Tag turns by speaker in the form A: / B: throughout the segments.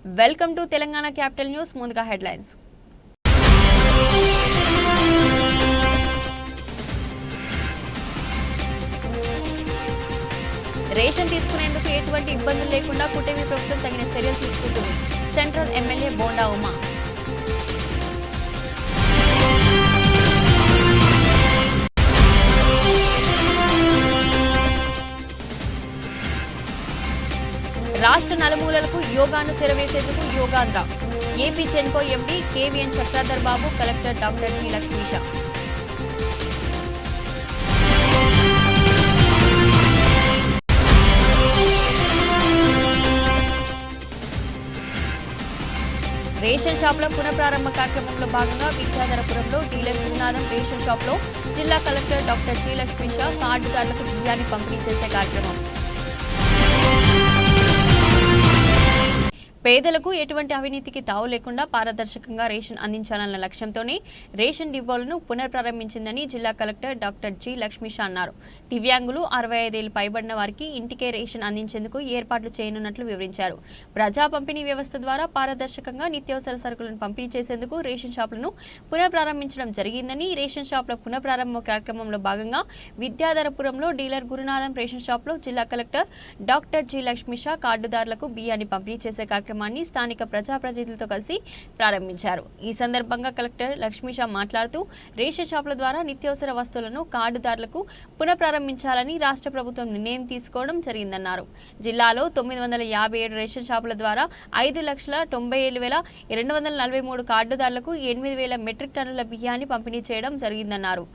A: Welcome to Telangana capital news. ముందుగా headlines. Ration తీసుకునేందుకు ఎటువంటి ఇబ్బందులు లేకుండా కూటమి ప్రభుత్వం తగిన చర్యలు తీసుకుంటుంది. Central MLA Bonda Uma. రాష్ట్ర నలుమూలలకు యోగాను చెరవేసేందుకు Yogandhra. AP Genco MD KVN Chakradhar Babu, collector doctor G Lakshmisha. Ration షాపుల పునఃప్రారంభ కార్యక్రమంలో భాగంగా విద్యాధరపురంలో డీలర్ గురునాథం రేషన్ షాప్లో జిల్లా కలెక్టర్ డాక్టర్ జి లక్ష్మీష కార్డుదారులకు బియ్యాన్ని పంపిణీ చేసే కార్యక్రమం. పేదలకు ఎటువంటి అవినీతికి తావు లేకుండా పారదర్శకంగా రేషన్ అందించాలన్న లక్ష్యంతోనే రేషన్ డిపోలను పునఃప్రారంభించిందని జిల్లా కలెక్టర్ డాక్టర్ జి లక్ష్మీష అన్నారు. దివ్యాంగులు 65 ఏళ్లు పైబడిన వారికి ఇంటికే రేషన్ అందించేందుకు ఏర్పాట్లు చేయనున్నట్లు వివరించారు. ప్రజా పంపిణీ వ్యవస్థ ద్వారా పారదర్శకంగా నిత్యావసర సరుకులను పంపిణీ చేసేందుకు రేషన్ షాపులను పునఃప్రారంభించడం జరిగిందని, రేషన్ షాపుల పునఃప్రారంభ కార్యక్రమంలో భాగంగా విద్యాధరపురంలో డీలర్ గురునాథం రేషన్ షాప్లో జిల్లా కలెక్టర్ డాక్టర్ జి లక్ష్మీష కార్డుదారులకు బియ్యాన్ని పంపిణీ చేసే కార్యక్రమాన్ని స్థానిక ప్రజాప్రతినిధులతో కలిసి ప్రారంభించారు. ఈ సందర్భంగా కలెక్టర్ లక్ష్మీష మాట్లాడుతూ రేషన్ షాపుల ద్వారా నిత్యావసర వస్తువులను కార్డుదారులకు పునఃప్రారంభించాలని రాష్ట్ర ప్రభుత్వం నిర్ణయం తీసుకోవడం జరిగిందన్నారు. జిల్లాలో 957 రేషన్ షాపుల ద్వారా 5,97,243 కార్డుదారులకు 8,000 మెట్రిక్ టన్నుల బియ్యాన్ని పంపిణీ చేయడం జరిగిందన్నారు.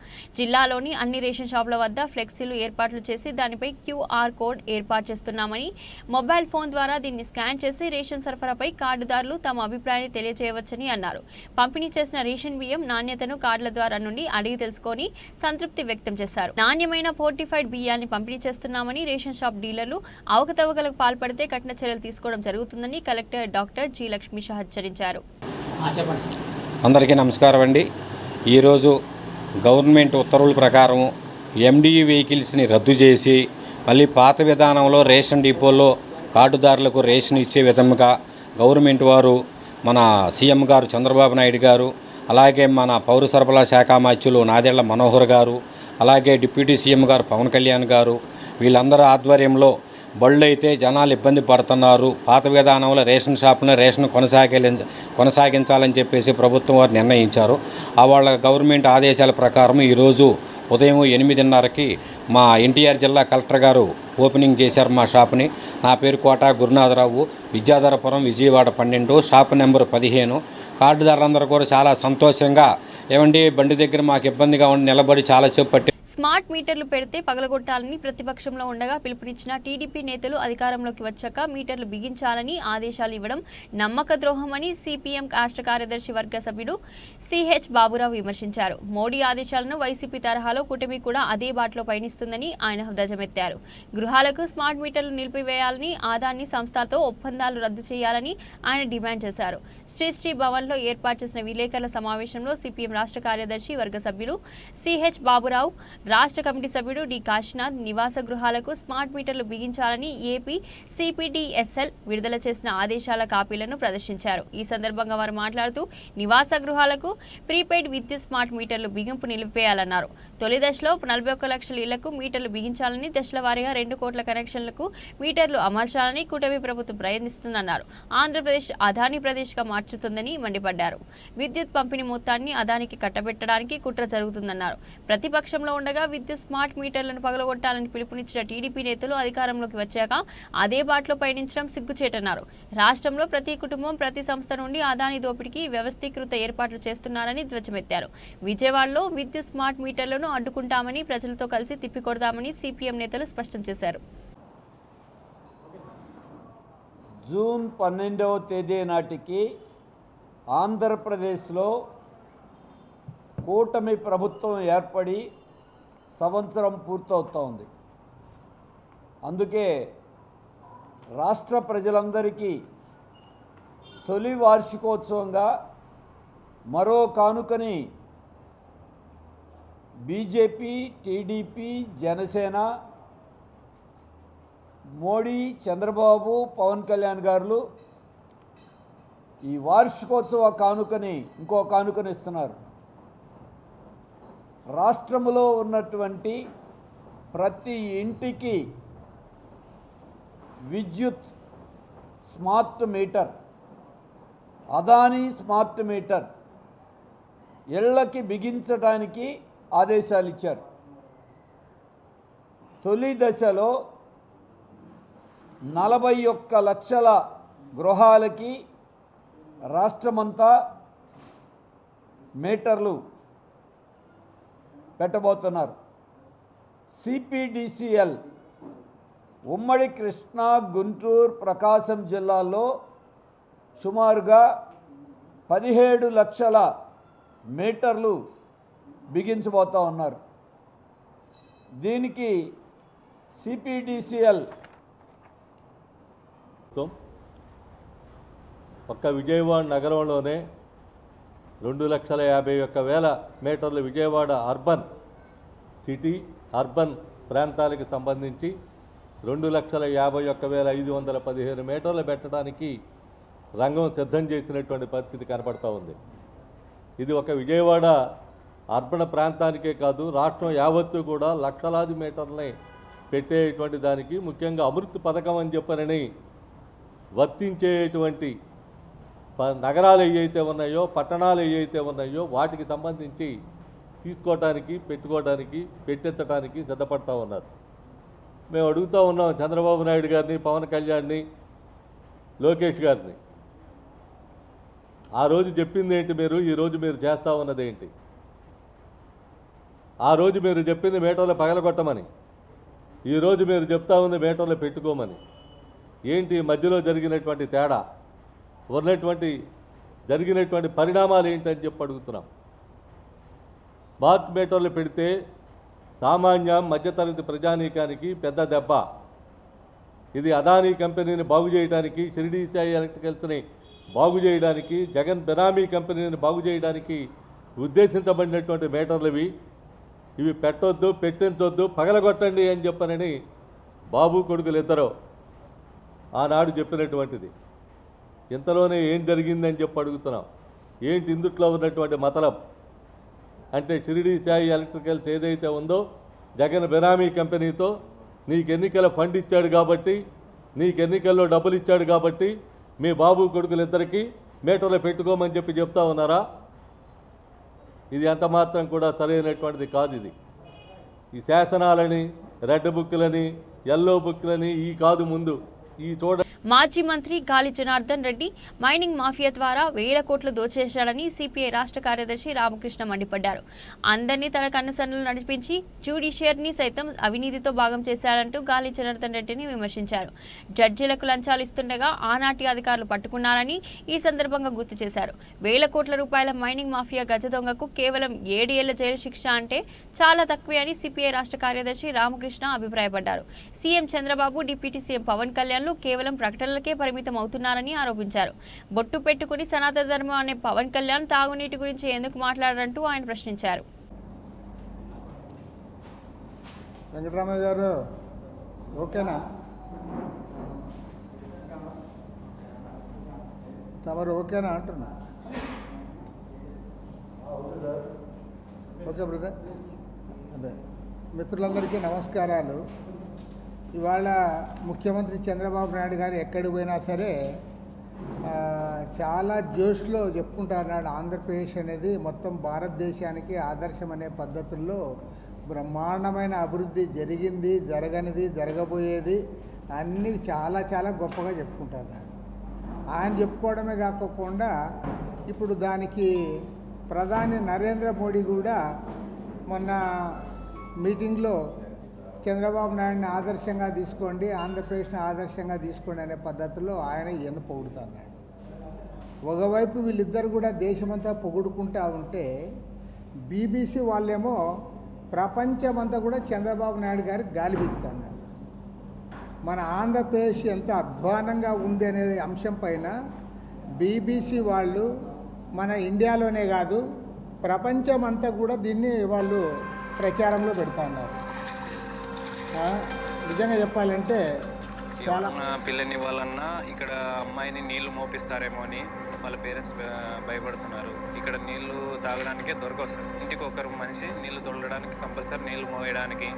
A: జిల్లాలోని అన్ని రేషన్ షాపుల వద్ద ఫ్లెక్సీలు ఏర్పాట్లు చేసి దానిపై QR కోడ్ ఏర్పాటు చేస్తున్నామని, మొబైల్ ఫోన్ ద్వారా దీన్ని స్కాన్ చేసి రేషన్ సరఫరాపై కార్డుదారులు తమ అభిప్రాయాన్ని తెలియజేయవచ్చని అన్నారు. పంపిణీ చేసిన రేషన్ బియ్యం నాణ్యతను కార్డుల ద్వారా నుండి అడిగి తెలుసుకొని సంతృప్తి వ్యక్తం చేశారు. నాణ్యమైన ఫోర్టిఫైడ్ బియ్యాన్ని పంపిణీ చేస్తున్నామని, రేషన్ షాప్ డీలర్లు అవకతవకలకు పాల్పడితే కఠిన చర్యలు తీసుకోవడం జరుగుతుందని కలెక్టర్ డాక్టర్ జి లక్ష్మీష హెచ్చరించారు.
B: అందరికీ నమస్కారం అండి. ఈరోజు గవర్నమెంట్ ఉత్తర్వుల ప్రకారం MDE వెహికల్స్ని రద్దు చేసి మళ్ళీ పాత విధానంలో రేషన్ డిపోల్లో కార్డుదారులకు రేషన్ ఇచ్చే విధంగా గవర్నమెంట్ వారు, మన సీఎం గారు చంద్రబాబు నాయుడు గారు, అలాగే మన పౌర సరఫరా శాఖ మంత్రులు నాదెళ్ల మనోహర్ గారు, అలాగే డిప్యూటీ సీఎం గారు పవన్ కళ్యాణ్ గారు, వీళ్ళందరూ ఆధ్వర్యంలో బళ్ళు అయితే జనాలు ఇబ్బంది పడుతున్నారు, పాత విధానంలో రేషన్ షాపులను రేషన్ కొనసాగించాలని చెప్పేసి ప్రభుత్వం వారు నిర్ణయించారు. వాళ్ళ గవర్నమెంట్ ఆదేశాల ప్రకారం ఈరోజు ఉదయం 8:30కి మా ఎన్టీఆర్ జిల్లా కలెక్టర్ గారు ఓపెనింగ్ చేశారు మా షాప్ని. నా పేరు కోట గురునాథరావు, విద్యాధరపురం, విజయవాడ 12, షాప్ నెంబర్ 15. కార్డుదారులందరూ కూడా చాలా సంతోషంగా, ఏమండి బండి దగ్గర మాకు ఇబ్బందిగా ఉండి నిలబడి చాలాసేపు పట్టి
A: స్మార్ట్ మీటర్లు పెడితే పగలగొట్టాలని ప్రతిపక్షంలో ఉండగా పిలుపునిచ్చిన టీడీపీ నేతలు అధికారంలోకి వచ్చాక మీటర్లు బిగించాలని ఆదేశాలు ఇవ్వడం నమ్మక ద్రోహమని సిపిఎం రాష్ట్ర కార్యదర్శి వర్గ సభ్యుడు సిహెచ్ బాబురావు విమర్శించారు. మోడీ ఆదేశాలను వైసీపీ తరహాలో కూటమి కూడా అదే బాటలో పయనిస్తుందని ఆయన ధ్వజమెత్తారు. గృహాలకు స్మార్ట్ మీటర్లు నిలిపివేయాలని, ఆదాని సంస్థలతో ఒప్పందాలు రద్దు చేయాలని ఆయన డిమాండ్ చేశారు. శ్రీ భవన్లో ఏర్పాటు చేసిన విలేకరుల సమావేశంలో సిపిఎం రాష్ట్ర కార్యదర్శి వర్గ సభ్యులు సిహెచ్ బాబురావు, రాష్ట్ర కమిటీ సభ్యుడు డి కాశీనాథ్ నివాస గృహాలకు స్మార్ట్ మీటర్లు బిగించాలని ఏపీ CPDSL విడుదల చేసిన ఆదేశాల కాపీలను ప్రదర్శించారు. ఈ సందర్భంగా వారు మాట్లాడుతూ నివాస గృహాలకు ప్రీపెయిడ్ విద్యుత్ స్మార్ట్ మీటర్లు బిగింపు నిలిపివేయాలన్నారు. తొలి దశలో 41 లక్షల ఇళ్లకు మీటర్లు బిగించాలని, దశల వారీగా 2 కోట్ల కనెక్షన్లకు మీటర్లు అమర్చాలని కూటమి ప్రభుత్వం ప్రయత్నిస్తుందన్నారు. ఆంధ్రప్రదేశ్ అదానీ ప్రదేశ్గా మార్చుతుందని మండిపడ్డారు. విద్యుత్ పంపిణీ మొత్తాన్ని అదానికి కట్టబెట్టడానికి కుట్ర జరుగుతుందన్నారు. ప్రతిపక్షంలో ఉండగా విద్యుత్ స్మార్ట్ మీటర్లను పగలగొట్టాలని పిలుపునిచ్చిన టీడీపీ నేతలు అధికారంలోకి వచ్చాక అదే బాటలో పయనించడం సిగ్గుచేటన్నారు. రాష్ట్రంలో ప్రతి కుటుంబం, ప్రతి సంస్థ నుండి అదానీ దోపిడీకి వ్యవస్థీకృత ఏర్పాట్లు చేస్తున్నారని ధ్వజమెత్తారు. విజయవాడలో విద్యుత్ స్మార్ట్ మీటర్లను అడ్డుకుంటామని, ప్రజలతో కలిసి తిప్పికొడదామని సిపిఎం నేతలు స్పష్టం చేశారు.
C: జూన్ 12వ తేదీ నాటికి ఆంధ్రప్రదేశ్లో కూటమి ప్రభుత్వం ఏర్పడి సంవత్సరం పూర్తవుతోంది. అందుకే రాష్ట్ర ప్రజలందరికీ తొలి వార్షికోత్సవంగా మరో కానుకని బీజేపీ, టీడీపీ, జనసేన, మోడీ, చంద్రబాబు, పవన్ కళ్యాణ్ గారు ఈ వార్షికోత్సవ కానుకని ఇంకో కానుకని ఇస్తున్నారు. రాష్ట్రంలో ఉన్నటువంటి ప్రతి ఇంటికి విద్యుత్ smart meter, Adani smart meter ఇళ్ళకి బిగించడానికి ఆదేశాలు ఇచ్చారు. తొలి దశలో 41 లక్షల గృహాలకి రాష్ట్రమంతా మీటర్లు పెట్టబోతున్నారు. సిపిడిసిఎల్ ఉమ్మడి కృష్ణా, గుంటూరు, ప్రకాశం జిల్లాల్లో సుమారుగా 17 లక్షల మీటర్లు బిగించబోతూ ఉన్నారు. దీనికి సిపిడిసిఎల్
D: ఒక్క విజయవాడ నగరంలోనే 2,51,000 మీటర్లు విజయవాడ అర్బన్ సిటీ అర్బన్ ప్రాంతాలకు సంబంధించి 2,51,515 మీటర్లు పెట్టడానికి రంగం సిద్ధం చేసినటువంటి పరిస్థితి కనపడతా ఉంది. ఇది ఒక విజయవాడ అర్బన్ ప్రాంతానికే కాదు, రాష్ట్రం యావత్తు కూడా లక్షలాది మీటర్లని పెట్టేటువంటి దానికి ముఖ్యంగా అమృత్ పథకం అని చెప్పనని వర్తించేటువంటి నగరాలు ఏవైతే ఉన్నాయో, పట్టణాలు ఏవైతే ఉన్నాయో వాటికి సంబంధించి తీసుకోవడానికి, పెట్టుకోవడానికి, పెట్టించడానికి సిద్ధపడతా ఉన్నారు. మేము అడుగుతూ ఉన్నాం చంద్రబాబు నాయుడు గారిని, పవన్ కళ్యాణ్ని, లోకేష్ గారిని, ఆ రోజు చెప్పింది ఏంటి మీరు, ఈరోజు మీరు చేస్తూ ఉన్నది ఏంటి? ఆ రోజు మీరు చెప్పింది మీటర్లు పగలగొట్టమని, ఈరోజు మీరు చెప్తా ఉంది మీటర్లు పెట్టుకోమని. ఏంటి మధ్యలో జరిగినటువంటి తేడా, జరిగినటువంటి పరిణామాలు ఏంటని చెప్పి అడుగుతున్నాం. స్మార్ట్ మీటర్లు పెడితే సామాన్య మధ్యతరగతి ప్రజానీకానికి పెద్ద దెబ్బ. ఇది అదానీ కంపెనీని బాగు చేయడానికి, షిరిడీ సాయి ఎలక్ట్రికల్స్ని బాగు చేయడానికి, జగన్ బెనామీ కంపెనీని బాగు చేయడానికి ఉద్దేశించబడినటువంటి మీటర్లు ఇవి పెట్టొద్దు, పెట్టించొద్దు, పగలగొట్టండి అని చెప్పనని బాబు కొడుకులు ఇద్దరు ఆనాడు చెప్పినటువంటిది. ఇంతలోనే ఏం జరిగిందని చెప్పి అడుగుతున్నాం. ఏంటి ఇందుట్లో ఉన్నటువంటి మతలం అంటే, షిరిడీ సాయి ఎలక్ట్రికల్స్ ఏదైతే ఉందో జగన్ బెనామీ కంపెనీతో నీకు ఎన్నికల ఫండ్ ఇచ్చాడు కాబట్టి, నీకు ఎన్నికల్లో డబ్బులు ఇచ్చాడు కాబట్టి మీ బాబు కొడుకులిద్దరికీ మీటర్లు పెట్టుకోమని చెప్పి చెప్తా ఉన్నారా? ఇది ఎంత మాత్రం కూడా సరైనటువంటిది కాదు. ఈ శాసనాలని, రెడ్ బుక్లని, ఎల్లో బుక్లని ఈ కాదు ముందు ఈ చూడ.
A: మాజీ మంత్రి గాలి జనార్దన్ రెడ్డి మైనింగ్ మాఫియా ద్వారా 1000 కోట్లు దోచేశాడని సిపిఐ రాష్ట్ర కార్యదర్శి రామకృష్ణ మండిపడ్డారు. అందరినీ తన కన్నుసన్నలు నడిపించి జ్యుడిషియర్ని సైతం అవినీతితో భాగం చేశాడంటూ గాలి జనార్దన్ రెడ్డిని విమర్శించారు. జడ్జీలకు లంచాలు ఇస్తుండగా ఆనాటి అధికారులు పట్టుకున్నారని ఈ సందర్భంగా గుర్తు చేశారు. 1000 కోట్ల రూపాయల మైనింగ్ మాఫియా గజ దొంగకు కేవలం 7 ఏళ్ల జైలు శిక్ష అంటే చాలా తక్కువే అని సిపిఐ రాష్ట్ర కార్యదర్శి రామకృష్ణ అభిప్రాయపడ్డారు. CM Chandrababu, deputy CM Pawan Kalyan కేవలం ప్రకటనలకే పరిమితం అవుతున్నారని ఆరోపించారు. బొట్టు పెట్టుకుని సనాతన ధర్మం అనే పవన్ కళ్యాణ్ తాగునీటి గురించి ఎందుకు మాట్లాడారంటూ ఆయన ప్రశ్నించారు.
E: వెంకటరామయ్య గారు ఓకేనా? తమరు ఓకేనా అంటున్నా? Okay brother. అదే మిత్రులందరికీ నమస్కారాలు. ఇవాళ ముఖ్యమంత్రి చంద్రబాబు నాయుడు గారు ఎక్కడికి పోయినా సరే చాలా జోష్లో చెప్పుకుంటున్నాడు. ఆంధ్రప్రదేశ్ అనేది మొత్తం భారతదేశానికి ఆదర్శం అనే పద్ధతుల్లో బ్రహ్మాండమైన అభివృద్ధి జరిగింది, జరగనిది, జరగబోయేది అన్నీ చాలా చాలా గొప్పగా చెప్పుకుంటున్నాడు. ఆయన చెప్పుకోవడమే కాకుండా ఇప్పుడు దానికి ప్రధాని నరేంద్ర మోడీ కూడా మొన్న మీటింగ్లో చంద్రబాబు నాయుడిని ఆదర్శంగా తీసుకోండి, ఆంధ్రప్రదేశ్ని ఆదర్శంగా తీసుకోండి అనే పద్ధతిలో ఆయన ఈయన పొగుడుతున్నాడు. ఒకవైపు వీళ్ళిద్దరు కూడా దేశమంతా పొగుడుకుంటూ ఉంటే బీబీసీ వాళ్ళేమో ప్రపంచమంతా కూడా చంద్రబాబు నాయుడు గారికి గాలి పీకుతున్నారు. మన ఆంధ్రప్రదేశ్ ఎంత అధ్వానంగా ఉంది అనే అంశం పైన బీబీసీ వాళ్ళు మన ఇండియాలోనే కాదు ప్రపంచం అంతా కూడా దీన్ని వాళ్ళు ప్రచారంలో పెడుతున్నారు. నిజంగా చెప్పాలంటే
F: ఎవరన్నా పిల్లని వాళ్ళన్నా ఇక్కడ అమ్మాయిని నీళ్లు మోపిస్తారేమో అని వాళ్ళ పేరెంట్స్ భయపడుతున్నారు. ఇక్కడ నీళ్లు తాగడానికే దొరకవు సార్. ఇంటికి ఒకరు మనిషి నీళ్లు తొలగడానికి కంపల్సరీ నీళ్లు మోయడానికి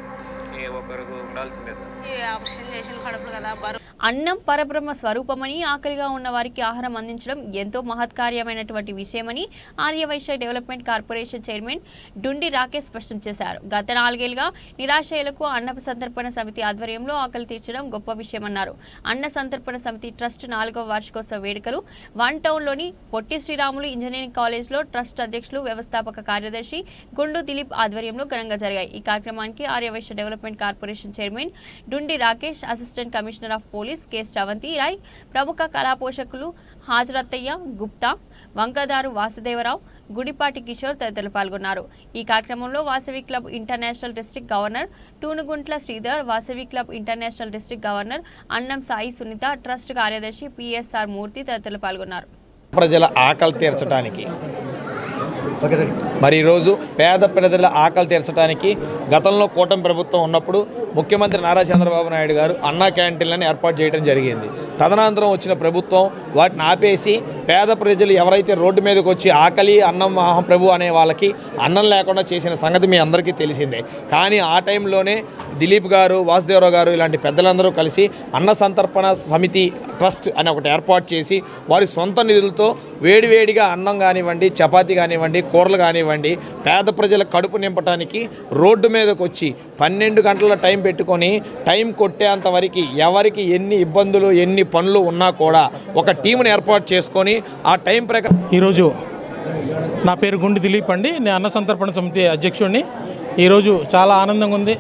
F: ఒకరికి ఉండాల్సిందే సార్.
G: ఆపరేషన్ చేసిన కడుపులు కదా
A: అన్నం పరబ్రహ్మ స్వరూపమని, ఆకలిగా ఉన్న వారికి ఆహారం అందించడం ఎంతో మహత్కార్యమైనటువంటి విషయమని Aryavysya development corporation chairman Dundi Rakesh స్పష్టం చేశారు. గత 4 ఏళ్లుగా నిరాశ్రయులకు అన్న సంతర్పణ సమితి ఆధ్వర్యంలో ఆకలి తీర్చడం గొప్ప విషయమన్నారు. అన్న సంతర్పణ సమితి ట్రస్ట్ 4వ వార్షికోత్సవ వేడుకలు వన్ టౌన్లోని పొట్టి శ్రీరాములు ఇంజనీరింగ్ కాలేజ్లో ట్రస్ట్ అధ్యక్షులు వ్యవస్థాపక కార్యదర్శి గుండు దిలీప్ ఆధ్వర్యంలో ఘనంగా జరిగాయి. ఈ కార్యక్రమానికి Arya Vaishya development corporation chairman Dundi Rakesh, assistant commissioner of police K Sravanthi Roy, ప్రముఖ కళా పోషకులు హాజరత్తయ్య గుప్తా, వంకదారు వాసుదేవరావు, గుడిపాటి కిషోర్ తదితరులు పాల్గొన్నారు. ఈ కార్యక్రమంలో Vasavi club international district governor Thunuguntla Sridhar, Vasavi club international district governor అన్నం సాయి సునీత, ట్రస్ట్ కార్యదర్శి పిఎస్ఆర్ మూర్తి తదితరులు పాల్గొన్నారు.
H: ప్రజల ఆకలి తీర్చడానికి మరి ఈరోజు పేద ప్రజల ఆకలి తీర్చడానికి గతంలో కూటమి ప్రభుత్వం ఉన్నప్పుడు ముఖ్యమంత్రి నారా చంద్రబాబు నాయుడు గారు అన్నా క్యాంటీన్లను ఏర్పాటు చేయడం జరిగింది. తదనంతరం వచ్చిన ప్రభుత్వం వాటిని ఆపేసి పేద ప్రజలు ఎవరైతే రోడ్డు మీదకి వచ్చి ఆకలి అన్నం మహాప్రభు అనే వాళ్ళకి అన్నం లేకుండా చేసిన సంగతి మీ అందరికీ తెలిసిందే. కానీ ఆ టైంలోనే దిలీప్ గారు, వాసుదేవరావు గారు ఇలాంటి పెద్దలందరూ కలిసి అన్న సంతర్పణ సమితి ట్రస్ట్ అని ఒకటి ఏర్పాటు చేసి వారి సొంత నిధులతో వేడివేడిగా అన్నం కానివ్వండి, చపాతీ కానివ్వండి, కూరలు కానివ్వండి పేద ప్రజల కడుపు నింపడానికి రోడ్డు మీదకి వచ్చి 12 గంటల టైం పెట్టుకొని టైం కొట్టేంత వరకు ఎవరికి ఎన్ని ఇబ్బందులు ఎన్ని పనులు ఉన్నా కూడా ఒక టీంని ఏర్పాటు చేసుకొని ఆ టైం ప్రకారం
I: ఈరోజు నా పేరు గుండి దిలీప్ అండి. నేను అన్న సంతర్పణ సమితి అధ్యక్షుడిని. ఈరోజు చాలా ఆనందంగా ఉంది.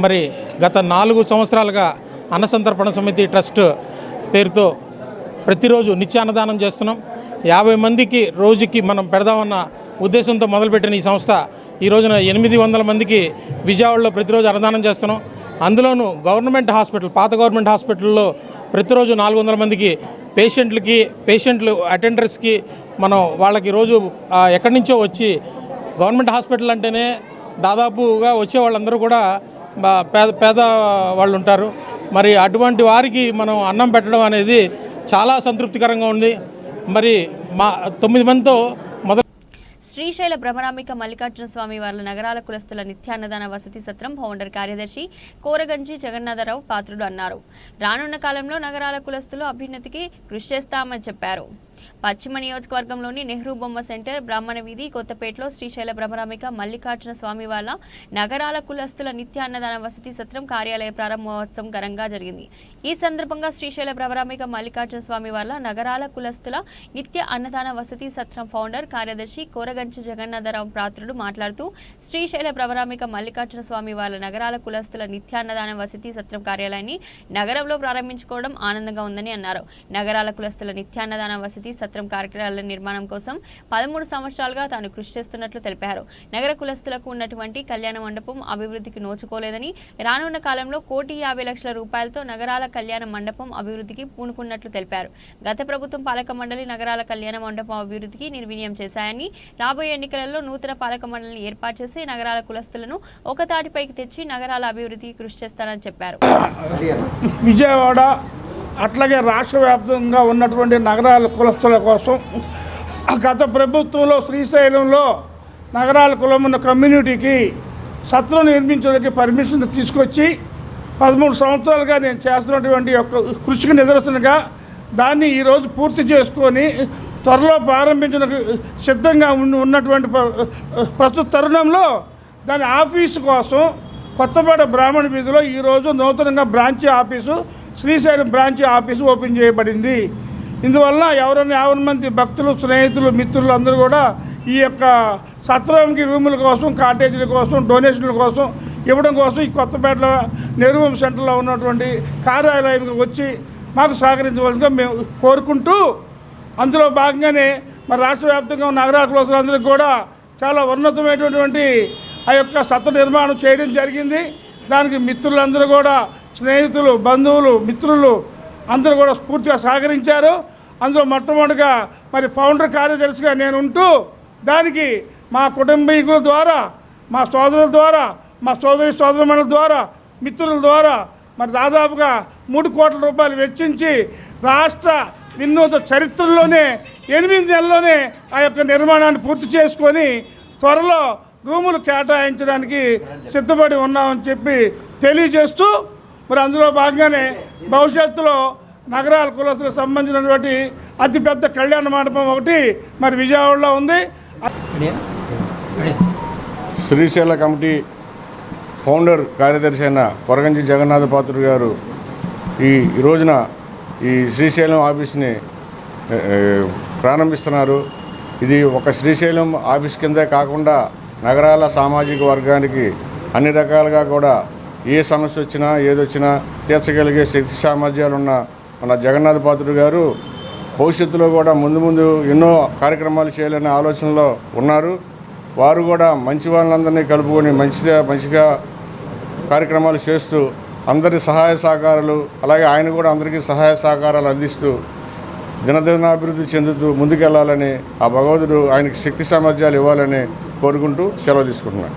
I: మరి గత 4 సంవత్సరాలుగా అన్న సంతర్పణ సమితి ట్రస్ట్ పేరుతో ప్రతిరోజు నిత్య అన్నదానం చేస్తున్నాం. 50 మందికి రోజుకి మనం పెడదామన్న ఉద్దేశంతో మొదలుపెట్టిన ఈ సంస్థ ఈ రోజున 800 మందికి విజయవాడలో ప్రతిరోజు అన్నదానం చేస్తున్నాం. అందులోనూ గవర్నమెంట్ హాస్పిటల్, పాత గవర్నమెంట్ హాస్పిటల్లో ప్రతిరోజు 400 మందికి పేషెంట్లు అటెండర్స్కి మనం వాళ్ళకి రోజు ఎక్కడి నుంచో వచ్చి గవర్నమెంట్ హాస్పిటల్ అంటేనే దాదాపుగా వచ్చే వాళ్ళందరూ కూడా పేద వాళ్ళు ఉంటారు. మరి అటువంటి వారికి మనం అన్నం పెట్టడం అనేది చాలా సంతృప్తికరంగా ఉంది. మరి మా 9 మందితో
A: శ్రీశైల భ్రమరాంబిక మల్లికార్జున స్వామి వార్ల నగరాల కులస్తుల నిత్యాన్నదాన వసతి సత్రం ఫౌండర్ కార్యదర్శి కోరగంజి జగన్నాథరావు పాత్రుడు అన్నారు. రానున్న కాలంలో నగరాల కులస్తుల అభ్యున్నతికి కృషి చేస్తామని చెప్పారు. పశ్చిమ నియోజకవర్గంలోని నెహ్రూ బొమ్మ సెంటర్, బ్రాహ్మణ వీధి, కొత్తపేటలో శ్రీశైల భ్రమరాంబిక మల్లికార్జున స్వామి వాళ్ళ నగరాల కులస్తుల నిత్య అన్నదాన వసతి సత్రం కార్యాలయ ప్రారంభోత్సవం ఘనంగా జరిగింది. ఈ సందర్భంగా శ్రీశైల భ్రమరాంబిక మల్లికార్జున స్వామి వాళ్ళ నగరాల కులస్తుల నిత్య అన్నదాన వసతి సత్రం ఫౌండర్ కార్యదర్శి కోరగంచి జగన్నాథరావు పాత్రుడు మాట్లాడుతూ శ్రీశైల భ్రమరాంబిక మల్లికార్జున స్వామి వాళ్ళ నగరాల కులస్తుల నిత్యాన్నదాన వసతి సత్రం కార్యాలయాన్ని నగరంలో ప్రారంభించుకోవడం ఆనందంగా ఉందని అన్నారు. నగరాల కులస్తుల నిత్యాన్నదాన వసతి సత్రం కార్యాలయ నిర్మాణం కోసం 13 సంవత్సరాలుగా తాను కృషి చేస్తున్నట్లు తెలిపారు. నగర కులస్తులకు ఉన్నటువంటి కళ్యాణ మండపం అభివృద్ధికి నోచుకోలేదని, రానున్న కాలంలో 1,50,00,000 రూపాయలతో నగరాల కళ్యాణ మండపం అభివృద్ధికి పూనుకున్నట్లు తెలిపారు. గత ప్రభుత్వం పాలక మండలి నగరాల కళ్యాణ మండపం అభివృద్ధికి నిర్వీర్యం చేశాయని, రాబోయే ఎన్నికలలో నూతన పాలక మండలిని ఏర్పాటు చేసి నగరాల కులస్తులను ఒక తాటిపైకి తెచ్చి నగరాల అభివృద్ధికి కృషి చేస్తారని చెప్పారు.
J: విజయవాడ అట్లాగే రాష్ట్ర వ్యాప్తంగా ఉన్నటువంటి నగరాల కులస్తుల కోసం గత ప్రభుత్వంలో శ్రీశైలంలో నగరాల కులమున్న కమ్యూనిటీకి సత్రం నిర్మించడానికి పర్మిషన్ తీసుకొచ్చి 13 సంవత్సరాలుగా నేను చేస్తున్నటువంటి యొక్క కృషికి నిదర్శనగా దాన్ని ఈరోజు పూర్తి చేసుకొని త్వరలో ప్రారంభించిన సిద్ధంగా ఉన్నటువంటి ప్రస్తుత తరుణంలో దాని ఆఫీసు కోసం కొత్తపేట బ్రాహ్మణ వీధిలో ఈరోజు నూతనంగా branch office, Srisailam branch office open చేయబడింది. ఇందువల్ల ఎవరైనా 50 మంది భక్తులు, స్నేహితులు, మిత్రులు అందరూ కూడా ఈ యొక్క సత్రంకి రూముల కోసం, కాటేజీల కోసం, డొనేషన్ల కోసం ఇవ్వడం కోసం ఈ కొత్తపేటలో నెహ్రూ సెంటర్లో ఉన్నటువంటి కార్యాలయానికి వచ్చి మాకు సహకరించవలసిగా మేము కోరుకుంటూ, అందులో భాగంగానే మరి రాష్ట్ర వ్యాప్తంగా ఉన్న నగరాల కులస్తులందరికీ కూడా చాలా ఉన్నతమైనటువంటి ఆ యొక్క సత్ర నిర్మాణం చేయడం జరిగింది. దానికి మిత్రులందరూ కూడా, స్నేహితులు, బంధువులు, మిత్రులు అందరూ కూడా స్ఫూర్తిగా సహకరించారు. అందులో మొట్టమొదటిగా మరి ఫౌండర్ కార్యదర్శిగా నేను ఉంటూ దానికి మా కుటుంబీకుల ద్వారా, మా సోదరుల ద్వారా, మా సోదరుల ద్వారా, మిత్రుల ద్వారా మరి దాదాపుగా 3 కోట్ల రూపాయలు వెచ్చించి రాష్ట్ర వినూత్న చరిత్రలోనే 8 నెలల్లోనే ఆ యొక్క నిర్మాణాన్ని పూర్తి చేసుకొని త్వరలో రూములు కేటాయించడానికి సిద్ధపడి ఉన్నామని చెప్పి తెలియజేస్తూ మరి అందులో భాగంగానే భవిష్యత్తులో నగరాల కులస్తులకు సంబంధించినటువంటి అతిపెద్ద కళ్యాణ మండపం ఒకటి మరి విజయవాడలో ఉంది.
K: శ్రీశైల కమిటీ ఫౌండర్ కార్యదర్శి అయిన కొరగంజి జగన్నాథ పాత్రుడు గారు ఈ రోజున ఈ శ్రీశైలం ఆఫీస్ని ప్రారంభిస్తున్నారు. ఇది ఒక శ్రీశైలం ఆఫీస్ కిందే కాకుండా నగరాల సామాజిక వర్గానికి అన్ని రకాలుగా కూడా ఏ సమస్య వచ్చినా ఏదొచ్చినా తీర్చగలిగే శక్తి సామర్థ్యాలు ఉన్న మన జగన్నాథ పాత్రుడు గారు భవిష్యత్తులో కూడా ముందు ఎన్నో కార్యక్రమాలు చేయాలనే ఆలోచనలో ఉన్నారు. వారు కూడా మంచి వాళ్ళందరినీ కలుపుకొని మంచిగా కార్యక్రమాలు చేస్తూ అందరి సహాయ సహకారాలు అలాగే ఆయన కూడా అందరికీ సహాయ సహకారాలు అందిస్తూ దినదినాభివృద్ధి చెందుతూ ముందుకెళ్లాలని ఆ భగవంతుడు ఆయనకి శక్తి సామర్థ్యాలు ఇవ్వాలని కోరుకుంటూ సెలవు తీసుకుంటున్నాను.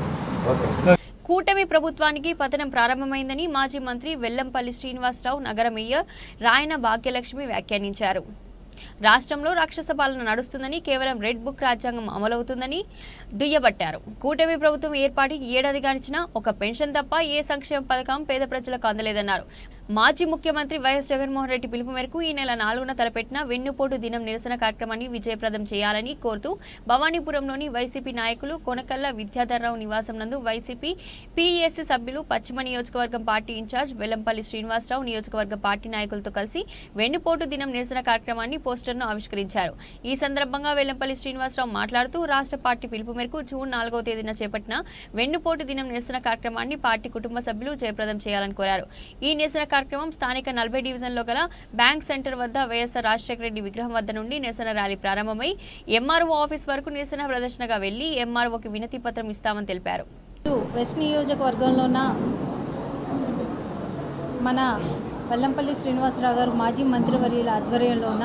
A: కూటమి ప్రభుత్వానికి పతనం ప్రారంభమైందని మాజీ మంత్రి వెల్లంపల్లి శ్రీనివాసరావు నగర మేయర్ రాయన భాగ్యలక్ష్మి వ్యాఖ్యానించారు. రాష్ట్రంలో రాక్షస పాలన నడుస్తుందని, కేవలం రెడ్ బుక్ రాజ్యాంగం అమలవుతుందని దుయ్యబట్టారు. కూటమి ప్రభుత్వం ఏర్పాటు ఏడాది గడిచినా ఒక పెన్షన్ తప్ప ఏ సంక్షేమ పథకం పేద ప్రజలకు అందలేదన్నారు. మాజీ ముఖ్యమంత్రి వైఎస్ జగన్మోహన్ రెడ్డి పిలుపు మేరకు ఈ నెల 4న తలపెట్టిన వెన్నుపోటు దినం నిరసన కార్యక్రమాన్ని విజయప్రదం చేయాలని కోరుతూ భవానీపురంలోని వైసీపీ నాయకులు కొనకల్ల విద్యాధర్రావు నివాసం నందు వైసీపీ పీఎస్సీ సభ్యులు, పశ్చిమ నియోజకవర్గం పార్టీ ఇన్ఛార్జ్ వెల్లంపల్లి శ్రీనివాసరావు నియోజకవర్గ పార్టీ నాయకులతో కలిసి వెన్నుపోటు దినం నిరసన కార్యక్రమాన్ని పోస్టర్ను ఆవిష్కరించారు. ఈ సందర్భంగా వెల్లంపల్లి శ్రీనివాసరావు మాట్లాడుతూ రాష్ట్ర పార్టీ పిలుపు మేరకు జూన్ 4వ తేదీన చేపట్టిన వెన్నుపోటు దినం నిరసన కార్యక్రమాన్ని పార్టీ కుటుంబ సభ్యులు జయప్రదం చేయాలని కోరారు. ఈ నిరసన కార్యక్రమం స్థానిక 40 డివిజన్లో గల బ్యాంక్ సెంటర్ వద్ద వైఎస్ఆర్ రాజశేఖర రెడ్డి విగ్రహం వద్ద నుండి నిరసన ర్యాలీ ప్రారంభమై ఎంఆర్ఓ ఆఫీస్ వరకు నిరసన ప్రదర్శనగా వెళ్లి ఎంఆర్ఓకి వినతి పత్రం ఇస్తామని తెలిపారు.
L: వెస్ట్ నియోజకవర్గంలోన మన వెల్లంపల్లి శ్రీనివాసరావు గారు మాజీ మంత్రివర్యుల ఆధ్వర్యంలోన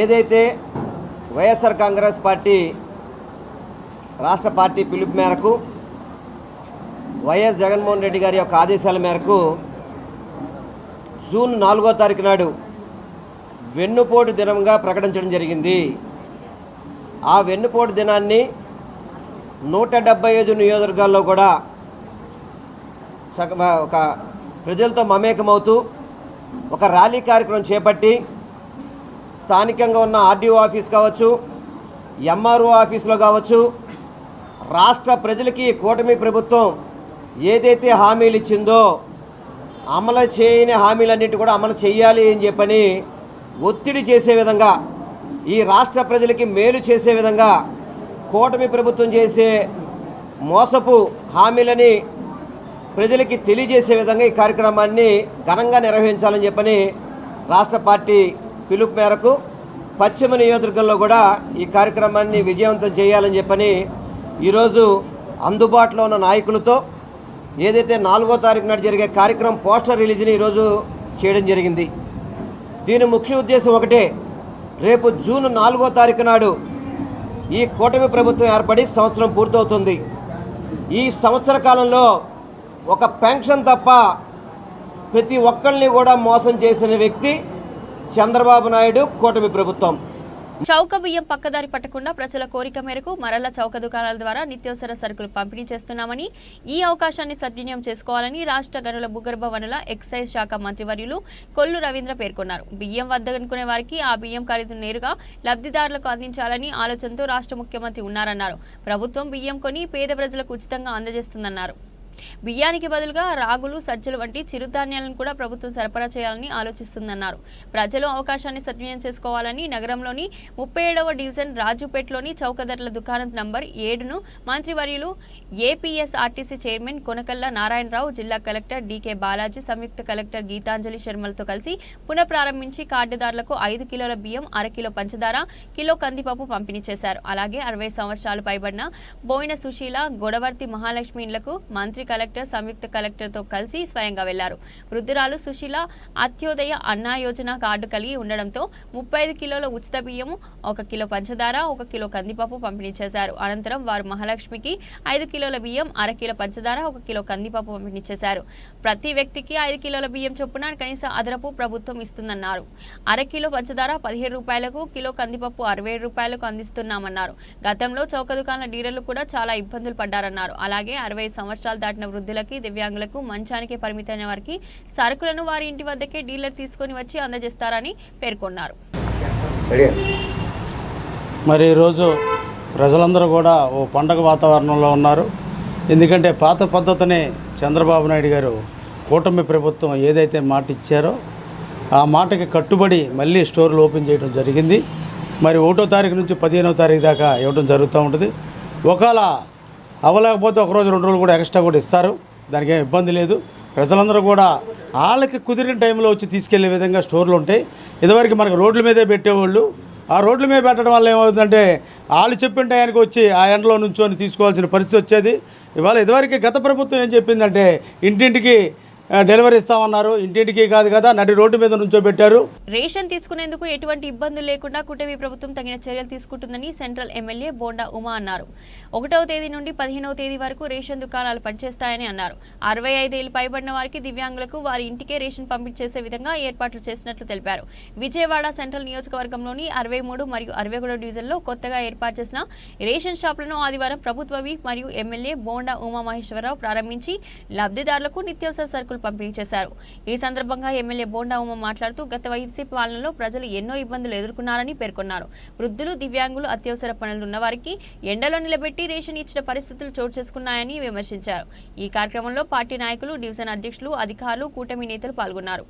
M: ఏదైతే వైఎస్ఆర్ కాంగ్రెస్ పార్టీ రాష్ట్ర పార్టీ పిలుపు మేరకు వైఎస్ జగన్మోహన్ రెడ్డి గారి యొక్క ఆదేశాల మేరకు జూన్ 4వ తారీఖు నాడు వెన్నుపోటు దినంగా ప్రకటించడం జరిగింది. ఆ వెన్నుపోటు దినాన్ని 175 నియోజకవర్గాల్లో కూడా ఒక ప్రజలతో మమేకమవుతూ ఒక ర్యాలీ కార్యక్రమం చేపట్టి స్థానికంగా ఉన్న ఆర్డీఓ ఆఫీస్ కావచ్చు, ఎంఆర్ఓ ఆఫీసులో కావచ్చు, రాష్ట్ర ప్రజలకి కూటమి ప్రభుత్వం ఏదైతే హామీలు ఇచ్చిందో అమలు చేయని హామీలన్నింటి కూడా అమలు చేయాలి అని చెప్పని ఒత్తిడి చేసే విధంగా, ఈ రాష్ట్ర ప్రజలకి మేలు చేసే విధంగా కూటమి ప్రభుత్వం చేసే మోసపు హామీలని ప్రజలకి తెలియజేసే విధంగా ఈ కార్యక్రమాన్ని ఘనంగా నిర్వహించాలని చెప్పని రాష్ట్ర పార్టీ పిలుపు మేరకు పశ్చిమ నియోజకవర్గంలో కూడా ఈ కార్యక్రమాన్ని విజయవంతం చేయాలని చెప్పని ఈరోజు అందుబాటులో ఉన్న నాయకులతో ఏదైతే 4వ తారీఖు నాడు జరిగే కార్యక్రమం పోస్టర్ రిలీజ్ని ఈరోజు చేయడం జరిగింది. దీని ముఖ్య ఉద్దేశం ఒకటే, రేపు జూన్ 4వ తారీఖు నాడు ఈ కూటమి ప్రభుత్వం ఏర్పడి సంవత్సరం పూర్తవుతుంది. ఈ సంవత్సర కాలంలో ఒక పెన్షన్ తప్ప ప్రతి ఒక్కరిని కూడా మోసం చేసిన వ్యక్తి చంద్రబాబు నాయుడు, కూటమి ప్రభుత్వం.
A: చౌక బియ్యం పక్కదారి పట్టకుండా ప్రజల కోరిక మేరకు మరల చౌక దుకాణాల ద్వారా నిత్యావసర సరుకులు పంపిణీ చేస్తున్నామని, ఈ అవకాశాన్ని సద్వినియోగం చేసుకోవాలని రాష్ట్ర గనుల భూగర్భ వనుల ఎక్సైజ్ శాఖ మంత్రివర్యులు కొల్లు రవీంద్ర పేర్కొన్నారు. బియ్యం వద్దనుకునే వారికి ఆ బియ్యం ఖరీదు నేరుగా లబ్ధిదారులకు అందించాలని ఆలోచనతో రాష్ట్ర ముఖ్యమంత్రి ఉన్నారన్నారు. ప్రభుత్వం బియ్యం కొని పేద ప్రజలకు ఉచితంగా అందజేస్తుందన్నారు. బియ్యానికి బదులుగా రాగులు, సజ్జలు వంటి చిరుధాన్యాలను కూడా ప్రభుత్వం సరఫరా చేయాలని ఆలోచిస్తుందన్నారు. ప్రజలు అవకాశాన్ని సద్వినియోగం చేసుకోవాలని నగరంలోని 37వ డివిజన్ రాజుపేటలోని చౌకధరల దుకాణం నంబర్ 7ను మంత్రివర్యులు ఏపీఎస్ఆర్టీసీ చైర్మన్ కొనకల్ల నారాయణరావు, జిల్లా కలెక్టర్ డీకే బాలాజీ, సంయుక్త కలెక్టర్ గీతాంజలి శర్మలతో కలిసి పునఃప్రారంభించి కార్డుదారులకు 5 కిలోల బియ్యం, అర కిలో పంచదార, కిలో కందిపప్పు పంపిణీ చేశారు. అలాగే 60 సంవత్సరాలు పైబడిన బోయిన సుశీల, గొడవర్తి మహాలక్ష్మి ఇండ్లకు మంత్రి కలెక్టర్ సంయుక్త కలెక్టర్తో కలిసి స్వయంగా వెళ్లారు. వృద్ధురాలు సుశీల అత్యోదయ అన్నా యోజన కార్డు కలిగి ఉండడంతో 35 కిలోల ఉచిత బియ్యము, 1 కిలో పంచదార, 1 కిలో కందిపప్పు పంపిణీ చేశారు. అనంతరం వారు మహాలక్ష్మికి 5 కిలోల బియ్యం, 1/2 కిలో పంచదార, 1 కిలో కందిపప్పు పంపిణీ చేశారు. ప్రతి వ్యక్తికి 5 కిలోల బియ్యం చొప్పున కనీస అదనపు ప్రభుత్వం ఇస్తుందన్నారు. 1/2 కిలో పంచదార 17 రూపాయలకు, కిలో కందిపప్పు 67 రూపాయలకు అందిస్తున్నామన్నారు. గతంలో చౌక దుకాణాల డీలర్లు కూడా చాలా ఇబ్బందులు పడ్డారన్నారు. అలాగే 60 సంవత్సరాలు దాటిన వృద్ధులకి, దివ్యాంగులకు, మంచానికి పరిమితమైన వారికి సరుకులను వారి ఇంటి వద్దకే డీలర్ తీసుకొని వచ్చి అందజేస్తారని పేర్కొన్నారు.
N: మరి ఈరోజు ప్రజలందరూ కూడా ఓ పండగ వాతావరణంలో ఉన్నారు. ఎందుకంటే పాత పద్ధతిని చంద్రబాబు నాయుడు గారు కూటమి ప్రభుత్వం ఏదైతే మాట ఇచ్చారో ఆ మాటకి కట్టుబడి మళ్ళీ స్టోర్లు ఓపెన్ చేయడం జరిగింది. మరి 1వ తారీఖు నుంచి 15వ తారీఖు దాకా ఇవ్వడం జరుగుతూ ఉంటుంది. ఒకవేళ అవ్వలేకపోతే 1 రోజు 2 రోజులు కూడా ఎక్స్ట్రా కూడా ఇస్తారు. దానికి ఏం ఇబ్బంది లేదు. ప్రజలందరూ కూడా వాళ్ళకి కుదిరిన టైంలో వచ్చి తీసుకెళ్లే విధంగా స్టోర్లు ఉంటాయి. ఇదివరకు మనకు రోడ్ల మీదే పెట్టేవాళ్ళు. ఆ రోడ్ల మీద పెట్టడం వల్ల ఏమవుతుందంటే వాళ్ళు చెప్పిన టయానికి వచ్చి ఆ ఎండలో నుంచొని తీసుకోవాల్సిన పరిస్థితి వచ్చేది. ఇదివరకు గత ప్రభుత్వం ఏం చెప్పిందంటే ఇంటింటికి డెలివరీ ఇస్తామన్నారు. ఇంటింటికి కాదు కదా, నడి రోడ్డు మీద నుంచోబెట్టారు.
A: రేషన్ తీసుకునేందుకు ఎటువంటి ఇబ్బందులు లేకుండా కూటమి ప్రభుత్వం తగిన చర్యలు తీసుకుంటుందని సెంట్రల్ ఎమ్మెల్యే బోండా ఉమా అన్నారు. 1వ తేదీ నుండి 15వ తేదీ వరకు రేషన్ దుకాణాలు పనిచేస్తాయని అన్నారు. 65 ఏళ్లు పైబడిన వారికి, దివ్యాంగులకు వారి ఇంటికే రేషన్ పంపించేసే విధంగా ఏర్పాట్లు చేసినట్లు తెలిపారు. విజయవాడ సెంట్రల్ నియోజకవర్గంలోని 63 మరియు 61 డివిజన్లో కొత్తగా ఏర్పాటు చేసిన రేషన్ షాపులను ఆదివారం ప్రభుత్వ విప్ మరియు ఎమ్మెల్యే బోండా ఉమా మహేశ్వరరావు ప్రారంభించి లబ్ధిదారులకు నిత్యావసర సరుకులు పంపిణీ చేశారు. ఈ సందర్భంగా ఎమ్మెల్యే బోండా ఉమా మాట్లాడుతూ గత వైసీపీ పాలనలో ప్రజలు ఎన్నో ఇబ్బందులు ఎదుర్కొన్నారని పేర్కొన్నారు. వృద్ధులు, దివ్యాంగులు, అత్యవసర పనులున్న వారికి ఎండలో నిలబెట్టి రేషన్ ఇచ్చిన పరిస్థితులు చోటు చేసుకున్నాయని విమర్శించారు. ఈ కార్యక్రమంలో పార్టీ నాయకులు, డివిజన్ అధ్యక్షులు, అధికారులు, కూటమి నేతలు పాల్గొన్నారు.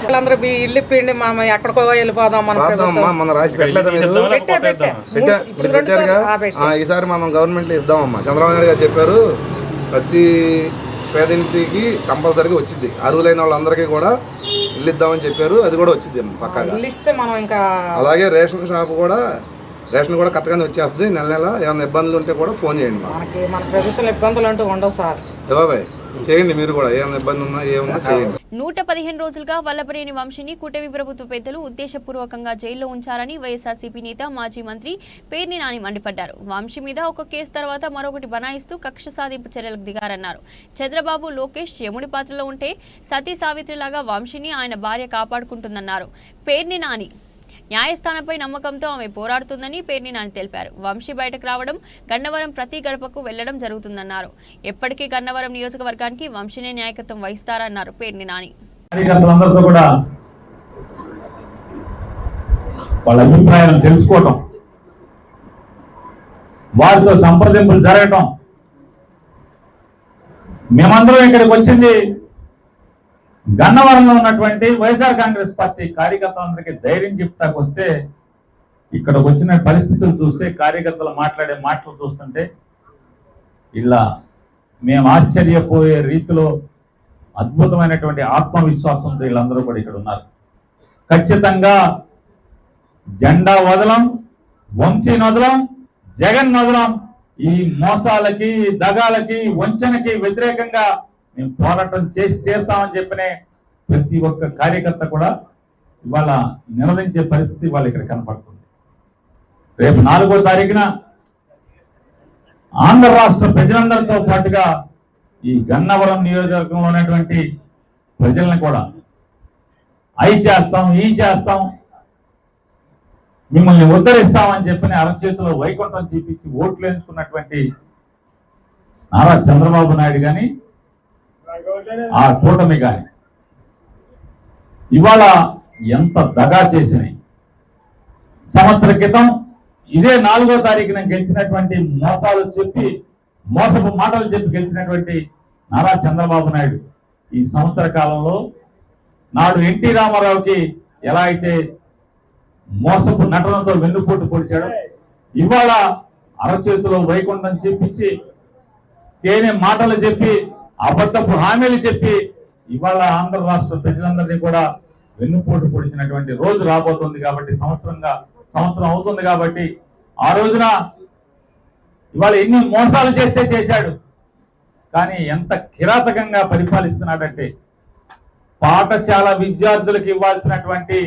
G: వాళ్ళందరూ ఇల్లు పిండి మనం ఎక్కడికో వెళ్ళిపోదాం.
F: మనం రాసి ఈసారి మనం గవర్నమెంట్ ఇద్దామమ్మా. చంద్రబాబు నాయుడు గారు చెప్పారు ప్రతి పేదింటికి కంపల్సరీగా వచ్చింది. అర్హులైన వాళ్ళందరికీ కూడా ఇల్లు ఇద్దామని చెప్పారు. అది కూడా వచ్చింది పక్కాగా.
G: ఇస్తే మనం ఇంకా
F: అలాగే రేషన్ షాప్ కూడా రేషన్ కూడా కరెక్ట్గానే వచ్చేస్తుంది. నెల నెల ఏమైనా ఇబ్బందులు ఉంటే కూడా ఫోన్ చేయండి.
G: మన ప్రభుత్వం ఇబ్బందులు అంటూ ఉండవు సార్.
F: బాబాయ్ చేయండి, మీరు కూడా ఏమైనా ఇబ్బంది ఉన్నా ఏమన్నా చేయండి.
A: 115 రోజులుగా వల్లభనేని వంశీని కూటమి ప్రభుత్వ పెద్దలు ఉద్దేశపూర్వకంగా జైల్లో ఉంచారని వైఎస్ఆర్సీపీ నేత, మాజీ మంత్రి పేర్ని నాని మండిపడ్డారు. వంశీ మీద ఒక కేసు తర్వాత మరొకటి బనాయిస్తూ కక్ష సాధింపు చర్యలకు దిగారన్నారు. చంద్రబాబు, లోకేష్ యముడి పాత్రలో ఉంటే సతీ సావిత్రిలాగా వంశీని ఆయన భార్య కాపాడుకుంటుందన్నారు. పేర్ని నాని న్యాయస్థానంపై నమ్మకంతో ఆమె పోరాడుతుందని పేర్ని నాని తెలిపారు. వంశీ బయటకు రావడం, గన్నవరం ప్రతి గడపకు వెళ్లడం జరుగుతుందన్నారు. ఎప్పటికీ గన్నవరం నియోజకవర్గానికి వంశీనే నాయకత్వం వహిస్తారన్నారు పేర్ని నాని.
O: కార్యకర్తలందరితో కూడా వాళ్ళ అభిప్రాయాలను తెలుసుకోవటం, వారితో సంప్రదింపులు జరగటం. మేమందరం ఇక్కడికి వచ్చింది గన్నవరంలో ఉన్నటువంటి వైఎస్ఆర్ కాంగ్రెస్ పార్టీ కార్యకర్తలందరికీ ధైర్యం చెప్తాకు వస్తే, ఇక్కడికి వచ్చిన పరిస్థితులు చూస్తే, కార్యకర్తలు మాట్లాడే మాటలు చూస్తుంటే ఇలా మేము ఆశ్చర్యపోయే రీతిలో అద్భుతమైనటువంటి ఆత్మవిశ్వాసంతో వీళ్ళందరూ కూడా ఇక్కడ ఉన్నారు. ఖచ్చితంగా జెండా వదలం, వంశీని వదలం, జగన్ వదలం. ఈ మోసాలకి, దగాలకి, వంచనకి వ్యతిరేకంగా మేము పోరాటం చేసి తీరుతామని చెప్పినే ప్రతి ఒక్క కార్యకర్త కూడా ఇవాళ నిలదించే పరిస్థితి ఇవాళ ఇక్కడ కనపడుతుంది. రేపు 4వ తారీఖున ఆంధ్ర రాష్ట్ర ప్రజలందరితో పాటుగా ఈ గన్నవరం నియోజకవర్గంలో ఉన్నటువంటి ప్రజలను కూడా చేస్తాం, చేస్తాం, మిమ్మల్ని ఉద్ధరిస్తామని చెప్పిన అరచేతిలో వైకుంఠం చూపించి ఓట్లు వేయించుకున్నటువంటి నారా చంద్రబాబు నాయుడు కానీ, ఆ కూటమి కానీ ఇవాళ ఎంత దగా చేసినాయి. సంవత్సర క్రితం ఇదే 4వ తారీఖున గెలిచినటువంటి మోసాలు చెప్పి, మోసపు మాటలు చెప్పి గెలిచినటువంటి నారా చంద్రబాబు నాయుడు ఈ సంవత్సర కాలంలో నాడు ఎన్టీ రామారావుకి ఎలా అయితే మోసపు నటనతో వెన్నుపోటు పొడిచాడో, ఇవాళ అరచేతిలో వైకుంఠం చెప్పించి, తేనె మాటలు చెప్పి అబద్ధపు హామీలు చెప్పి ఇవాళ ఆంధ్ర రాష్ట్ర ప్రజలందరినీ కూడా వెన్నుపోటు పొడిచినటువంటి రోజు రాబోతుంది. కాబట్టి సంవత్సరం అవుతుంది. కాబట్టి ఆ రోజున ఇవాళ ఎన్ని మోసాలు చేశాడు, కానీ ఎంత కిరాతకంగా పరిపాలిస్తున్నాడంటే పాఠశాల విద్యార్థులకు ఇవ్వాల్సినటువంటి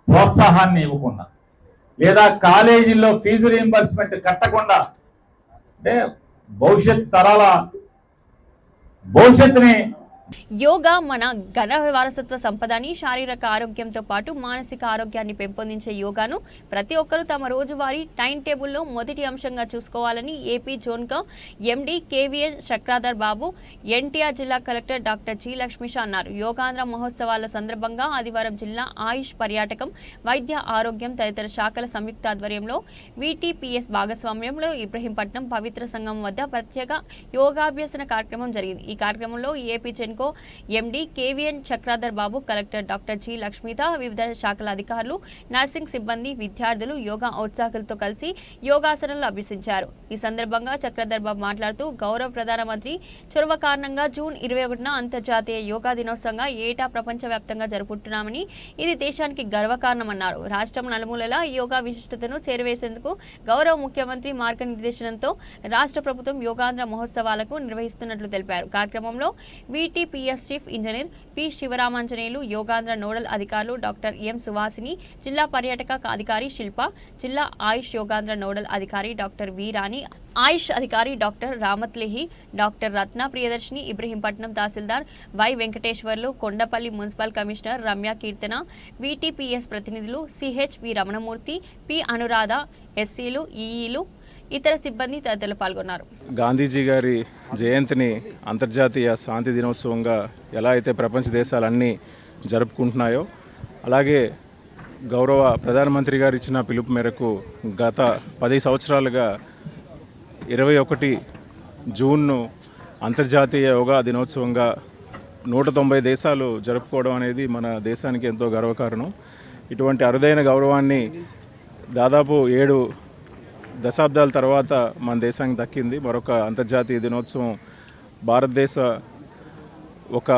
O: ప్రోత్సాహాన్ని ఇవ్వకుండా, లేదా కాలేజీల్లో ఫీజు రీయింబర్స్మెంట్ కట్టకుండా, అంటే భవిష్యత్ తరాల భవిష్యత్తుని
A: యోగా మన ఘన వారసత్వ సంపదని, శారీరక ఆరోగ్యంతో పాటు మానసిక ఆరోగ్యాన్ని పెంపొందించే యోగాను ప్రతి ఒక్కరూ తమ రోజువారీ టైం టేబుల్లో మొదటి అంశంగా చూసుకోవాలని ఏపీ జోన్గా ఎండి కేవీఎన్ చక్రాధర్ బాబు, ఎన్టీఆర్ జిల్లా కలెక్టర్ డాక్టర్ జి లక్ష్మీష అన్నారు. యోగాంధ్ర మహోత్సవాల సందర్భంగా ఆదివారం జిల్లా ఆయుష్ పర్యాటకం, వైద్య ఆరోగ్యం తదితర శాఖల సంయుక్త ఆధ్వర్యంలో వీటీపీఎస్ భాగస్వామ్యంలో ఇబ్రహీంపట్నం పవిత్ర సంఘం వద్ద ప్రత్యేక యోగాభ్యసన కార్యక్రమం జరిగింది. ఈ కార్యక్రమంలో ఏపీ ఎండి కేవీఎన్ Chakradhar Babu, collector doctor G లక్ష్మీత, వివిధ శాఖల అధికారులు, నర్సింగ్ సిబ్బంది, విద్యార్థులు యోగా ఔత్సాహకులతో కలిసి యోగాసనాలు అభ్యసించారు. ఈ సందర్భంగా చక్రాధర్ బాబు మాట్లాడుతూ గౌరవ ప్రధానమంత్రి చొరవ కారణంగా జూన్ 21న అంతర్జాతీయ యోగా దినోత్సవంగా ఏటా ప్రపంచవ్యాప్తంగా జరుపుకుంటున్నామని, ఇది దేశానికి గర్వకారణమన్నారు. రాష్ట్రం నలుమూలలా యోగా విశిష్టతను చేరవేసేందుకు గౌరవ ముఖ్యమంత్రి మార్గనిర్దేశనంతో రాష్ట్ర ప్రభుత్వం యోగాంధ్ర మహోత్సవాలకు నిర్వహిస్తున్నట్లు తెలిపారు. కార్యక్రమంలో VTPS chief engineer P Sivaramanjaneyulu, Yogandhra nodal అధికారులు డాక్టర్ ఎం సువాసిని, జిల్లా పర్యాటక అధికారి శిల్ప, జిల్లా ఆయుష్ యోగాంధ్ర నోడల్ అధికారి డాక్టర్ వి రాణి, ఆయుష్ అధికారి డాక్టర్ రామత్లేహి, డాక్టర్ రత్న ప్రియదర్శిని, ఇబ్రహీంపట్నం తహసీల్దార్ Y Venkateswarlu, Kondapalli municipal commissioner Ramya Keerthana, VTPS ప్రతినిధులు CH V Ramanamurthy, P Anuradha, ఎస్సీలు, ఈఈలు, ఇతర సిబ్బంది తదితరులు పాల్గొన్నారు.
P: గాంధీజీ గారి జయంతిని అంతర్జాతీయ శాంతి దినోత్సవంగా ఎలా అయితే ప్రపంచ దేశాలన్నీ జరుపుకుంటున్నాయో, అలాగే గౌరవ ప్రధానమంత్రి గారు ఇచ్చిన పిలుపు మేరకు గత 10 సంవత్సరాలుగా 21 జూన్ను అంతర్జాతీయ యోగా దినోత్సవంగా 190 దేశాలు జరుపుకోవడం అనేది మన దేశానికి ఎంతో గర్వకారణం. ఇటువంటి అరుదైన గౌరవాన్ని దాదాపు 7 దశాబ్దాల తర్వాత మన దేశానికి దక్కింది. మరొక అంతర్జాతీయ దినోత్సవం భారతదేశ ఒక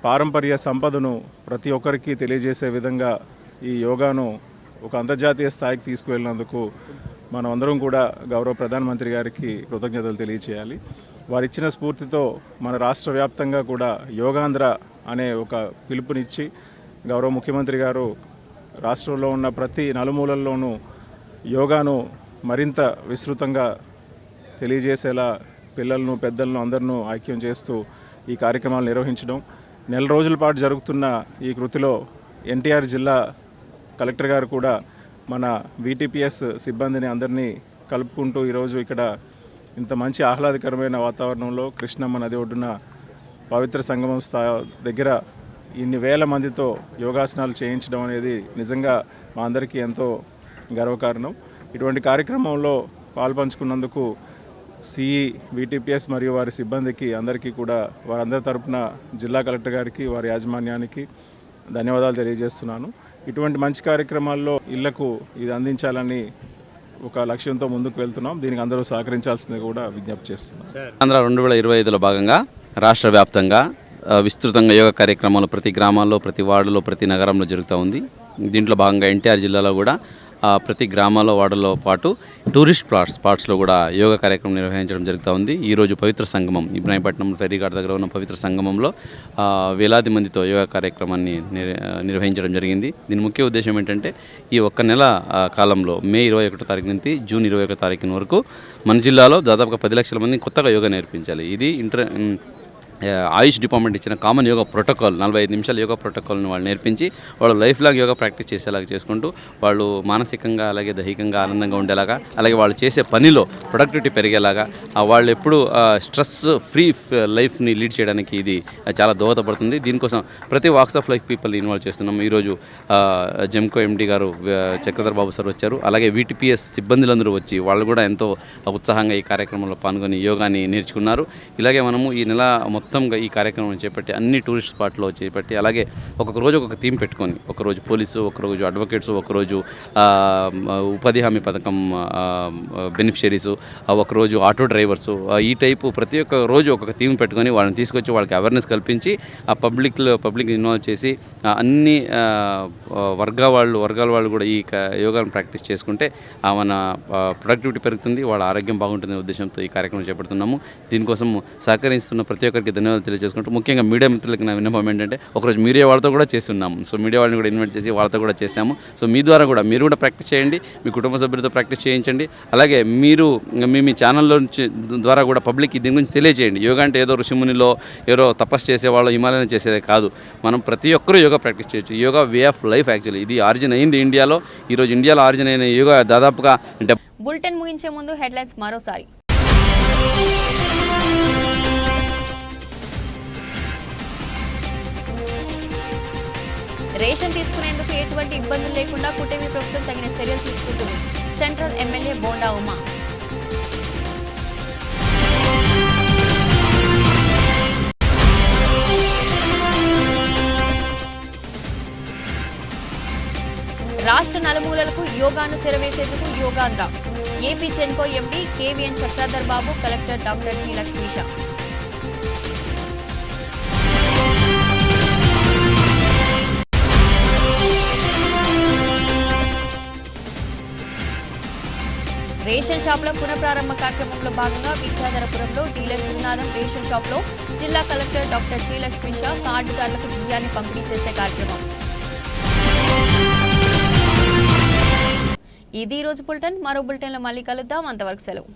P: పారంపర్య సంపదను ప్రతి ఒక్కరికి తెలియజేసే విధంగా ఈ యోగాను ఒక అంతర్జాతీయ స్థాయికి తీసుకువెళ్ళినందుకు మనం అందరం కూడా గౌరవ ప్రధానమంత్రి గారికి కృతజ్ఞతలు తెలియచేయాలి. వారిచ్చిన స్ఫూర్తితో మన రాష్ట్ర వ్యాప్తంగా కూడా యోగాంధ్ర అనే ఒక పిలుపునిచ్చి గౌరవ ముఖ్యమంత్రి గారు రాష్ట్రంలో ఉన్న ప్రతి నలుమూలల్లోనూ యోగాను మరింత విస్తృతంగా తెలియజేసేలా పిల్లలను, పెద్దలను అందరినూ ఐక్యం చేస్తూ ఈ కార్యక్రమాలు నిర్వహించడం. నెల రోజుల పాటు జరుగుతున్న ఈ కృతిలో ఎన్టీఆర్ జిల్లా కలెక్టర్ గారు కూడా మన వీటీపీఎస్ సిబ్బందిని అందరినీ కలుపుకుంటూ ఈరోజు ఇక్కడ ఇంత మంచి ఆహ్లాదకరమైన వాతావరణంలో కృష్ణమ్మ నది ఒడ్డున పవిత్ర సంగమం దగ్గర ఇన్ని వేల మందితో యోగాసనాలు చేయించడం అనేది నిజంగా మా అందరికీ ఎంతో గర్వకారణం. ఇటువంటి కార్యక్రమంలో పాల్పంచుకున్నందుకు సిఈ, వీటీపీఎస్ మరియు వారి సిబ్బందికి అందరికీ కూడా వారందరి తరపున జిల్లా కలెక్టర్ గారికి, వారి యాజమాన్యానికి ధన్యవాదాలు తెలియజేస్తున్నాను. ఇటువంటి మంచి కార్యక్రమాల్లో ఇళ్లకు ఇది అందించాలని ఒక లక్ష్యంతో ముందుకు వెళ్తున్నాం. దీనికి అందరూ సహకరించాల్సింది కూడా విజ్ఞప్తి చేస్తున్నాం.
Q: ఆంధ్ర 2025లో భాగంగా రాష్ట్ర వ్యాప్తంగా విస్తృతంగా యోగా కార్యక్రమాలు ప్రతి గ్రామాల్లో, ప్రతి వార్డులో, ప్రతి నగరంలో జరుగుతూ ఉంది. దీంట్లో భాగంగా ఎన్టీఆర్ జిల్లాలో కూడా ప్రతి గ్రామాల్లో, వార్డులో పాటు టూరిస్ట్ స్పాట్స్లో కూడా యోగా కార్యక్రమం నిర్వహించడం జరుగుతూ ఉంది. ఈరోజు పవిత్ర సంగమం ఇబ్రాహీంపట్నం ఫెర్రీఘాట్ దగ్గర ఉన్న పవిత్ర సంగమంలో వేలాది మందితో యోగా కార్యక్రమాన్ని నిర్వహించడం జరిగింది. దీని ముఖ్య ఉద్దేశం ఏంటంటే ఈ ఒక్క నెల కాలంలో మే 21 తారీఖు నుంచి జూన్ 21 తారీఖు వరకు మన జిల్లాలో దాదాపుగా 10 లక్షల మంది కొత్తగా యోగా నేర్పించాలి. ఇది ఆయుష్ డిపార్ట్మెంట్ ఇచ్చిన కామన్ యోగా ప్రోటోకాల్ 45 నిమిషాల యోగా ప్రోటోకాల్ని వాళ్ళు నేర్పించి వాళ్ళు లైఫ్ లాంగ్ యోగా ప్రాక్టీస్ చేసేలాగా చేసుకుంటూ వాళ్ళు మానసికంగా అలాగే దైహికంగా ఆనందంగా ఉండేలాగా, అలాగే వాళ్ళు చేసే పనిలో ప్రొడక్టివిటీ పెరిగేలాగా, వాళ్ళు ఎప్పుడు స్ట్రెస్ ఫ్రీ లైఫ్ని లీడ్ చేయడానికి ఇది చాలా దోహదపడుతుంది. దీనికోసం ప్రతి వాక్స్ ఆఫ్ లైఫ్ పీపుల్ని ఇన్వాల్వ్ చేస్తున్నాం. ఈరోజు జెమ్కో ఎండి గారు చక్రధర్ బాబు సార్ వచ్చారు. అలాగే వీటీపీఎస్ సిబ్బందులందరూ వచ్చి వాళ్ళు కూడా ఎంతో ఉత్సాహంగా ఈ కార్యక్రమంలో పాల్గొని యోగాని నేర్చుకున్నారు. ఇలాగే మనము ఈ నెల మొత్తం మొత్తంగా ఈ కార్యక్రమం చేపట్టి అన్ని టూరిస్ట్ స్పాట్లో చేపట్టి అలాగే ఒక్కొక్క రోజు ఒక్కొక్క థీమ్ పెట్టుకొని ఒకరోజు పోలీసు, ఒకరోజు అడ్వకేట్స్, ఒకరోజు ఉపాధి హామీ పథకం బెనిఫిషరీసు, ఒకరోజు ఆటో డ్రైవర్సు, ఈ టైపు ప్రతి ఒక్క రోజు ఒక్కొక్క థీమ్ పెట్టుకొని వాళ్ళని తీసుకొచ్చి వాళ్ళకి అవేర్నెస్ కల్పించి ఆ పబ్లిక్ ఇన్వాల్వ్ చేసి అన్ని వర్గాల వాళ్ళు కూడా ఈ యోగాను ప్రాక్టీస్ చేసుకుంటే మన ప్రొడక్టివిటీ పెరుగుతుంది, వాళ్ళ ఆరోగ్యం బాగుంటుంది ఉద్దేశంతో ఈ కార్యక్రమం చేపడుతున్నాము. దీనికోసం సహకరిస్తున్న ప్రతి ఒక్కరికి ధన్యవాదాలు తెలియజేసుకుంటూ ముఖ్యంగా మీడియా మిత్రులకి నా విన్నపం ఏంటంటే ఒకరోజు మీడియా వాళ్ళతో కూడా చేస్తున్నాము. సో మీడియా వాళ్ళని కూడా ఇన్వైట్ చేసి వాళ్ళతో కూడా చేశాము. సో మీ ద్వారా కూడా మీరు కూడా ప్రాక్టీస్ చేయండి, మీ కుటుంబ సభ్యులతో ప్రాక్టీస్ చేయించండి. అలాగే మీరు మీ ఛానల్లో ద్వారా కూడా పబ్లిక్ దీని గురించి తెలియజేయండి. యోగా అంటే ఏదో ఋషిమునిలో ఏదో తపస్సు చేసేవాళ్ళు హిమాలయం చేసేదే కాదు. మనం ప్రతి ఒక్కరూ యోగా ప్రాక్టీస్ చేయొచ్చు. Yoga way of life actually. ఇది ఆరిజిన్ అయింది ఇండియాలో. ఈరోజు ఇండియాలో ఆరిజిన్ అయిన యోగా దాదాపుగా
A: బులెటిన్ ముగించే ముందు హెడ్లైన్స్ మరోసారి. రేషన్ తీసుకునేందుకు ఎటువంటి ఇబ్బందులు లేకుండా కూటమి ప్రభుత్వం తగిన చర్యలు తీసుకుంటుంది. Central MLA Bonda Uma. రాష్ట్ర నలుమూలలకు యోగాను చెరవేసేందుకు Yogandhra. AP Genco MD KVN Chakradhar Babu, collector doctor G Lakshmisha. Ration షాపుల పునఃప్రారంభ కార్యక్రమంలో భాగంగా విద్యాధరపురంలో డీలర్ గురునాథం రేషన్ షాప్లో జిల్లా కలెక్టర్ డాక్టర్ జి లక్ష్మీష కార్డుదారులకు బియ్యాన్ని పంపిణీ చేసే కార్యక్రమం. ఇది ఈ రోజు బులెటిన్. మరో బులెటిన్లో మళ్ళీ కలుద్దాం. అంతవరకు సెలవు.